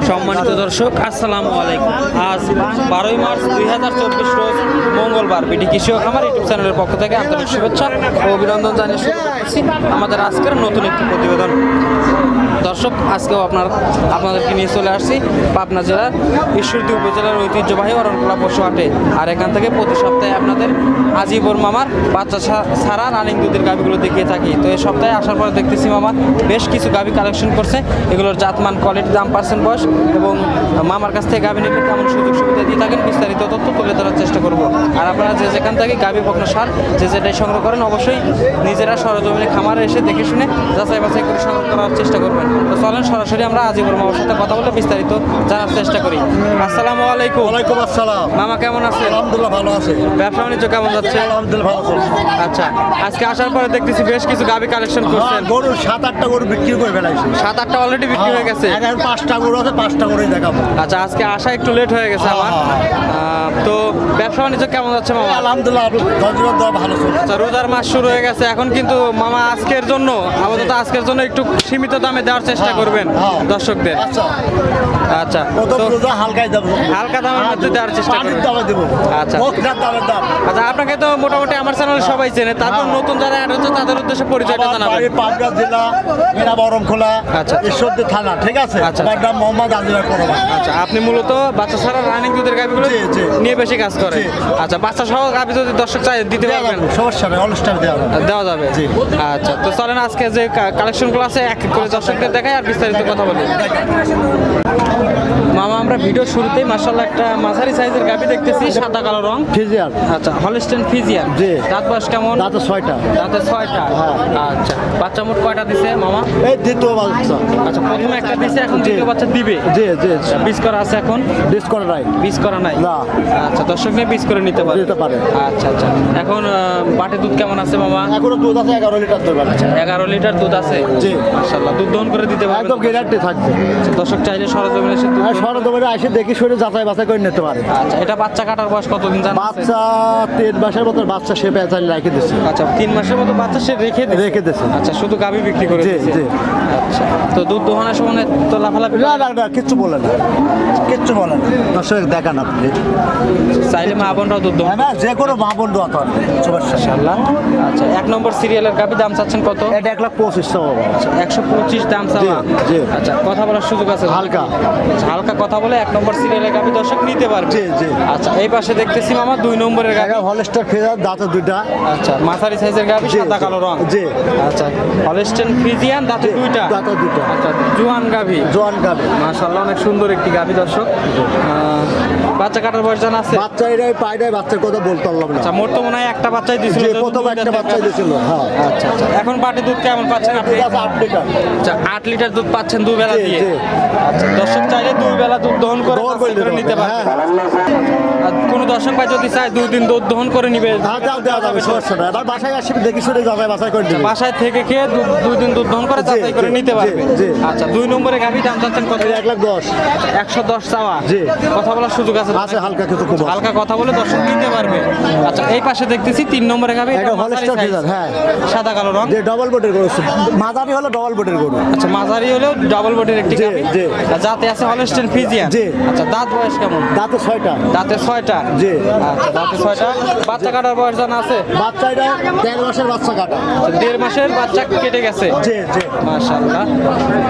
সম্মানিত দর্শক আসসালামু আলাইকুম। আজ 12ই মার্চ 2024 রোজ মঙ্গলবার বিডি কৃষি ও খামার ইউটিউব চ্যানেলের পক্ষ থেকে আন্তরিক শুভেচ্ছা ও অভিনন্দন জানিয়ে শুরু করছি আমাদের আজকের নতুন একটি প্রতিবেদন। দর্শক আজকেও আপনাদেরকে নিয়ে চলে আসছি পাবনা জেলার ঈশ্বরদী উপজেলার ঐতিহ্যবাহী অরণখোলা পশু হাটে। আর এখান থেকে প্রতি সপ্তাহে আপনাদের আজিবর মামার বাচ্চা ছাড়া রানিং দুধের গাভিগুলো দেখিয়ে থাকি। তো এই সপ্তাহে আসার পরে দেখতেছি মামা বেশ কিছু গাভি কালেকশন করছে। এগুলোর জাতমান, কোয়ালিটি, দাম, পার্সেন্ট, বয়স এবং মামার কাছ থেকে গাভি নিলে কেমন সুযোগ সুবিধা দিয়ে থাকেন বিস্তারিত তথ্য তুলে ধরার চেষ্টা করব। আর আপনারা যে যেখান থেকে গাভি বকনা সার যেটাই সংগ্রহ করেন অবশ্যই নিজেরা সরজমিনে খামারে এসে দেখে শুনে যাচাই বাছাই করে সংগ্রহ করার চেষ্টা করবেন। তো চলেন সরাসরি আমরা আজিবর মামার সাথে কথা বলে বিস্তারিত জানার চেষ্টা করি। আসসালামু আলাইকুম। ওয়ালাইকুম আসসালাম। মামা কেমন আছেন? আলহামদুলিল্লাহ ভালো আছে। ব্যবসা বাণিজ্য কেমন যাচ্ছে? আলহামদুলিল্লাহ ভালো চলছে। আচ্ছা, আজকে আসার পরে দেখতেছি বেশ কিছু গাভি কালেকশন করছেন। গরু 7-8টা গরু বিক্রি করে ফেলাইছি। 7-8টা অলরেডি বিক্রি হয়ে গেছে। এখন 5টা গরু আছে, 5টা গরুই দেখাবো। আচ্ছা, আজকে আসা একটু লেট হয়ে গেছে আমার। তো ব্যবসা বাণিজ্য কেমন যাচ্ছে মামা? আলহামদুলিল্লাহ ভালো চলছে। আচ্ছা, রোজার মাস শুরু হয়ে গেছে এখন, কিন্তু মামা আজকের জন্য আপাতত আজকের জন্য একটু সীমিত দামে দেওয়ার চেষ্টা করবেন দর্শকদের। আচ্ছা আচ্ছা, প্রথম তো রোজা হালকাই দেবো, হালকা দামের মধ্যে দেওয়ার চেষ্টা পানির করবেন। দামে দেবো। আচ্ছা। বকনার দামের দাম। আচ্ছা, আপনাকে তো মোটামুটি আমার চ্যানেলে সবাই চেনে, তারপর নতুন যারা অ্যাড হচ্ছে তাদের উদ্দেশ্যে পরিচয়টা আমার জানাবেন। বাড়ি পাবনা জেলা, মেরা বরমখোলা, আচ্ছা। ঈশ্বরদী থানা, ঠিক আছে? আচ্ছা। আমার নাম মোহাম্মদ আজিবার পরমা। আচ্ছা, আপনি মূলত বাচ্চা ছাড়া রানিং দুধের গাভিগুলো জি, জি। নিয়ে বেশি কাজ করেন। জি। আচ্ছা, বাচ্চা সহ গাভি যদি দর্শক চাই দিতে দেওয়া পারবেন? যাবে, সমস্যা নেই, অনুষ্ঠান দেওয়া যাবে। দেওয়া যাবে। জি। আচ্ছা, তো চলেন আজকে যে কালেকশনগুলো আছে এক এক করে দর্শকদের দেখাই আর বিস্তারিত কথা বলি। মামা, আমরা ভিডিও শুরুতেই মাশাআল্লাহ একটা মাঝারি সাইজের গাভি দেখতেছি, সাদা কালো রং। ফিজিয়ার। আচ্ছা, হলস্টেইন ফ্রিজিয়ান। জি। দাঁত বয়স কেমন? দাঁতে 6টা। দাঁতে 6টা। হ্যাঁ। আচ্ছা, বাচ্চা মোট কয়টা দিছে মামা? এই দ্বিতীয় বাচ্চা। আচ্ছা, প্রথমে একটা দিছে, এখন দ্বিতীয় বাচ্চা দিবে। জি জি। বীজ করা আছে এখন? ডিস করে নাই। বীজ করা নাই? না। আচ্ছা, দর্শক নিয়ে বীজ করে নিতে পারে। দিতে পারে। আচ্ছা আচ্ছা, এখন বাটে দুধ কেমন আছে মামা? এখনো দুধ আছে 11 লিটার দুধ আছে। 11 লিটার দুধ আছে। জি। মাশাআল্লাহ, দুধ দহন করে দিতে পারবেন? একদম গ্যারান্টি থাকবে। আচ্ছা, দর্শক চাইলে সরজমিনে এসে দুধ আর দহন- সরজমিনে এসে দেখি শুনে যাচাই বাছাই করে নিতে পারে। আচ্ছা, এটা বাচ্চা কাটার বয়স কতদিন জানেন? বাচ্চা 3 মাসের মতো বাচ্চা সে পেঁচালি রেখে দিচ্ছে। আচ্ছা, 3 মাসের মতো বাচ্চা সে রেখে দিছে। আচ্ছা, শুধু গাভী বিক্রি করে জি, দিয়েছে। জি। আচ্ছা, তো দুধ দহনের সময় তো লাফালাফি না কিচ্ছু বলে না, কিচ্ছু বলে না। দর্শক দেখান আপনি, চাইলে মা বোনরাও দুধ দহন। না যে কোনো মা বন্ধু আছে সমস্যা। ইনশাআল্লাহ। আচ্ছা, 1 নম্বর সিরিয়ালের গাভী দাম চাচ্ছেন কত? এটা 1,25,000 বাবা। 125 দাম চাওয়া। জি। আচ্ছা, কথা বলার সুযোগ আছে? হালকা। আচ্ছা, হালকা কথা বলে 1 নম্বর সিরিয়ালের গাভী দর্শক নিতে পারবে। জি, জি। আচ্ছা, এই পাশে দেখতেছি মামা 2 নম্বরের গাভী। এটা হলস্টার ফেজার, দাঁতে 2টা। আচ্ছা, মাঝারি সাইজের গাভী, জি, সাদা জি। কালো রং। জি। আচ্ছা, হলস্টেইন ফ্রিজিয়ান, দাঁতে 2টা। দাঁতে 2টা। আচ্ছা, জোয়ান গাভী। জোয়ান গাবে। মাশাআল্লাহ, অনেক সুন্দর একটি গাভী দর্শক। বাচ্চা কাটার বয়স জানা আছে? বাচ্চা এরাই পায়রাই বাচ্চার কথা বলতে পারলাম না। আচ্ছা, মোট তো মনে হয় একটা বাচ্চাই দিছিল। যে প্রথম একটা বাচ্চা দিয়েছিল। হ্যাঁ। আচ্ছা আচ্ছা, এখন বাটে দুধ কেমন পাচ্ছেন আপনি? দুধ আছে 8 লিটার। আচ্ছা, 8 লিটার দুধ পাচ্ছেন 2 বেলা জি, দিয়ে। জি। আচ্ছা, দর্শক চাইলে 2 বেলা দুধ দহন করে দহন করে বাছাই করে নিতে পারবে। আর কোনো দর্শক ভাই যদি চায় 2 দিন দুধ দহন করে নিবে? হ্যাঁ, দেওয়া যাবে, সমস্যা নাই। এবার বাসায় আসি দেখি শুনে যাচাই বাছাই করে দিবি। বাসায় থেকে খেয়ে 2 দিন দুধ দহন করে জি, যাচাই করে জি, নিতে পারবে। জি, জি। আচ্ছা, 2 নম্বরে গাভী দাম চাচ্ছেন কত? 1,10,000। 110 চাওয়া। জি। কথা বলার সুযোগ আছে? আছে হালকা কিছু কম। হালকা কথা বলে দর্শক নিতে পারবে। আচ্ছা, এই পাশে দেখতেছি 3 নম্বরে গাভী, এটা হলস্টার ফেজার। হ্যাঁ। সাদা কালো রং। যে ডবল বডির গরু, মাঝারি হলো ডবল বডির গরু। আচ্ছা, মাঝারি হলেও ডাবল বডির একটি জি, গাভী। জি। আর যাতে আছে হলস্টেইন ফ্রিজিয়ান। জি। আচ্ছা, দাঁত বয়স কেমন? দাঁতে 6টা। দাঁতে 6টা। জি। আচ্ছা, দাঁতে 6টা। বাচ্চা কাটার বয়স জানা আছে? বাচ্চা এটা 1.5 মাসের বাচ্চা কাটা। 1.5 মাসের বাচ্চা কেটে গেছে। জি জি। মাশাআল্লাহ।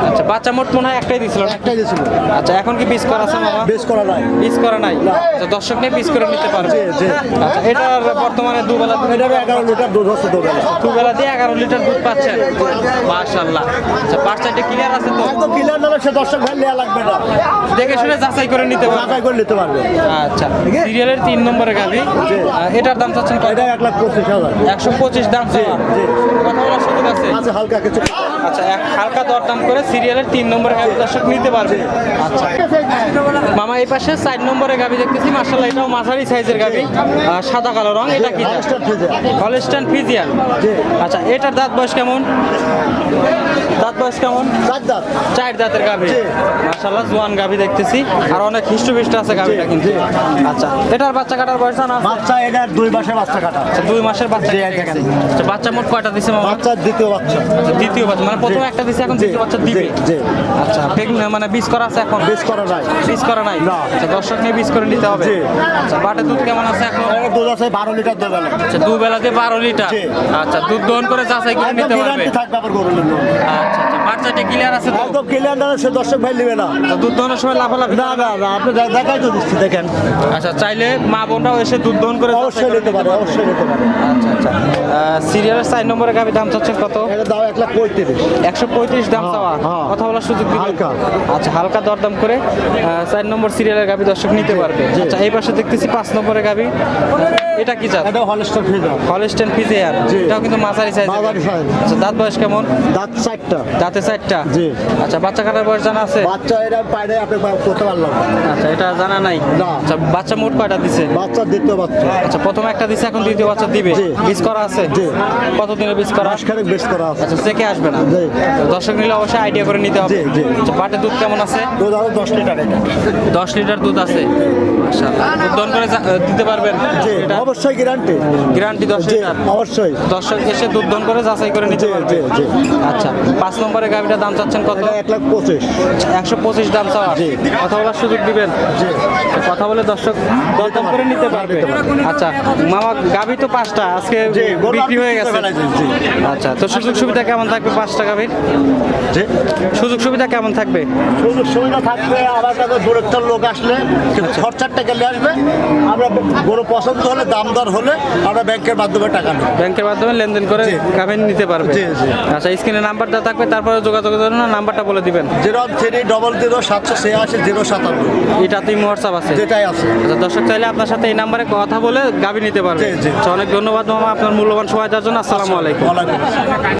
আচ্ছা, বাচ্চা মোট মনে হয় একটাই দিছিল না? একটাই দিয়েছিল। আচ্ছা, এখন কি পিস করা আছে মামা? বেশ করা নাই। পিস করা নাই? না। আচ্ছা, দর্শক নিয়ে পিস করে নিতে পারবে। জি, জি। আচ্ছা, এটার বর্তমানে 2 বেলা এটার 11 লিটার দুধ হচ্ছে দুবেলা। 2 বেলা দিয়ে 11 লিটার দুধ পাচ্ছেন। মাশাআল্লাহ। আচ্ছা, পার্সেন্টটা ক্লিয়ার আছে তো? একদম ক্লিয়ার নালে সে দর্শক ভাই নেওয়া লাগবে না, দেখে শুনে যাচাই করে নিতে পারবে। যাচাই করে নিতে পারবে। আচ্ছা, সিরিয়ালের 3 নম্বরে গাভী। এটার দাম চাচ্ছেন কত? এটা 1,25,000। 125 দাম চাওয়া। জি। কথা বলার সুযোগ আছে? আছে হালকা কিছু। আচ্ছা, হালকা দরদাম করে সিরিয়ালের 3 নম্বরে গাভী দর্শক নিতে পারবে। আচ্ছা মামা, এই পাশে 4 নম্বরে গাভী দেখতেছি, মাশাআল্লাহ, এটাও মাঝারি সাইজের গাভী, সাদা কালো রং। এটা কি? হলস্টার ফেজার। Holstein Friesian. জি। আচ্ছা, এটার দাঁত বয়স কেমন? দাঁত বয়স কেমন? 4 দাঁত। 4 দাঁতের গাভী। জি। মাশাআল্লাহ, জোয়ান গাভী দেখতেছি, আর অনেক হিষ্টপিষ্ট আছে গাভীটা কিন্তু। আচ্ছা, এটার বাচ্চা কাটার বয়স জানা আছে? বাচ্চা এটা 2 মাসের বাচ্চা কাটা। আচ্ছা, 2 মাসের বাচ্চা জি, কেটে গেছে। দেখেন। আচ্ছা, বাচ্চা মোট কয়টা দিছে মামা? বাচ্চার দ্বিতীয় বাচ্চা। আচ্ছা, দ্বিতীয় বাচ্চা মানে প্রথমে একটা দিছে এখন দ্বিতীয় বাচ্চা দিবে। জি আচ্ছা মানে বীজ করা আছে এখন? বেশ করা যায় বীজ করা নাই? না। আচ্ছা, দর্শক নিয়ে বীজ করে নিতে হবে। জি। আচ্ছা, বাটে দুধ কেমন আছে এখন? এর দুধ আছে 12 লিটার দুধ বেলা আচ্ছা, দুবেলাতে 12 লিটার। জি। আচ্ছা, দুধ দহন করে যাচাই করে নিতে পারবে। গ্যারান্টি থাকবে আবার গরু নিলে আচ্ছা আচ্ছা, বাচ্চাটি ক্লিয়ার আছে তো? একদম ক্লিয়ার না সে দর্শক ভাই নেবে না তো দুধ দহনের সময় লাফালাফি? না না না আপনি দেখাই তো দিচ্ছি দেখেন আচ্ছা, চাইলে মা বোনরাও এসে দুধ দহন করে যাচাই অবশ্যই করে নিতে পারে অবশ্যই নিতে পারে আচ্ছা আচ্ছা। সিরিয়ালের 4 নম্বরে গাভি দাম চাচ্ছেন কত? এটা দাও 1,35,000 135 দাম হ্যাঁ, চাওয়া। হ্যাঁ। কথা বলার সুযোগ দিবেন? হালকা। আচ্ছা, হালকা দরদাম করে 4 নম্বর সিরিয়ালের গাভি দর্শক নিতে পারবে। জি। আচ্ছা, এই পাশে দেখতেছি 5 নম্বরে গাভি। এটা কি জাত? এটা হলস্টার ফিজার হলস্টেন ফিজিয়ার। জি। এটাও কিন্তু মাঝারি সাইজ। মাঝারি size। আচ্ছা, দাঁত বয়স কেমন? দাঁত 4টা দাঁতে 4টা। জি। আচ্ছা, বাচ্চা কাটার বয়স জানা আছে? বাচ্চা এরা পাইলে আপনি করতে পারলাম না। আচ্ছা, এটা জানা নাই। না। আচ্ছা, বাচ্চা মোট কয়টা দিছে? বাচ্চা দ্বিতীয় বাচ্চা আচ্ছা, প্রথম একটা দিছে, এখন দ্বিতীয় বাচ্চা দিবে। জি। বীজ করা আছে? জি। কতদিনের বীজ করা? মাসখানেক বেশ করা আছে আচ্ছা, চেকে আসবে না? জি। দর্শক নিলে অবশ্যই আইডিয়া করে নিতে হবে। জি, জি। আচ্ছা, বাটে দুধ কেমন আছে? দুধ আরো 10 লিটার এটা 10 লিটার দুধ আছে। মাশাআল্লাহ। দুধ দহন করে দিতে পারবেন? জি এটা অবশ্যই গ্যারান্টি গ্যারান্টি 10 জি লিটার। অবশ্যই দর্শক এসে দুধ দহন করে যাচাই করে নিতে জি, পারবে। জি, জি। আচ্ছা, 5 নম্বরের গাভিটার দাম চাচ্ছেন কত? এটা 1,25,000 125 দাম চাওয়া। জি। কথা বলার সুযোগ দিবেন? জি কথা বলে দর্শক দরদাম করে নিতে পারবে। আচ্ছা মামা, গাভি তো 5টা আজকে জি, গরু বিক্রি হয়ে আপনি গেছে। ফেলাইছেন, জি। আচ্ছা, তো সুযোগ সুবিধা কেমন থাকবে 5টা গাভির? জি সুযোগ সুবিধা কেমন থাকবে? সুযোগ সুবিধা থাকবে আমার কাছে দূরের লোক আসলে কিন্তু খরচার টাকা নিয়ে আসবে আমরা গরু পছন্দ হলে দাম দর হলে আমরা ব্যাংকের মাধ্যমে টাকা নেব ব্যাংকের মাধ্যমে লেনদেন করে জি। গাভি নিতে পারবে। জি, জি। আচ্ছা, স্ক্রিনে নাম্বার দেওয়া থাকবে, তারপরে যোগাযোগের জন্য নাম্বারটা বলে দিবেন। 03000 এটাতেই হোয়াটসঅ্যাপ আছে? যেটাই আছে আচ্ছা, দর্শক চাইলে আপনার সাথে এই নাম্বারে কথা বলে গাভি নিতে পারবে। জি, জি। আচ্ছা, অনেক ধন্যবাদ মামা আপনার মূল্যবান সময় দেওয়ার জন্য। আসসালামু আলাইকুম। ওয়ালাইকুম আসসালাম।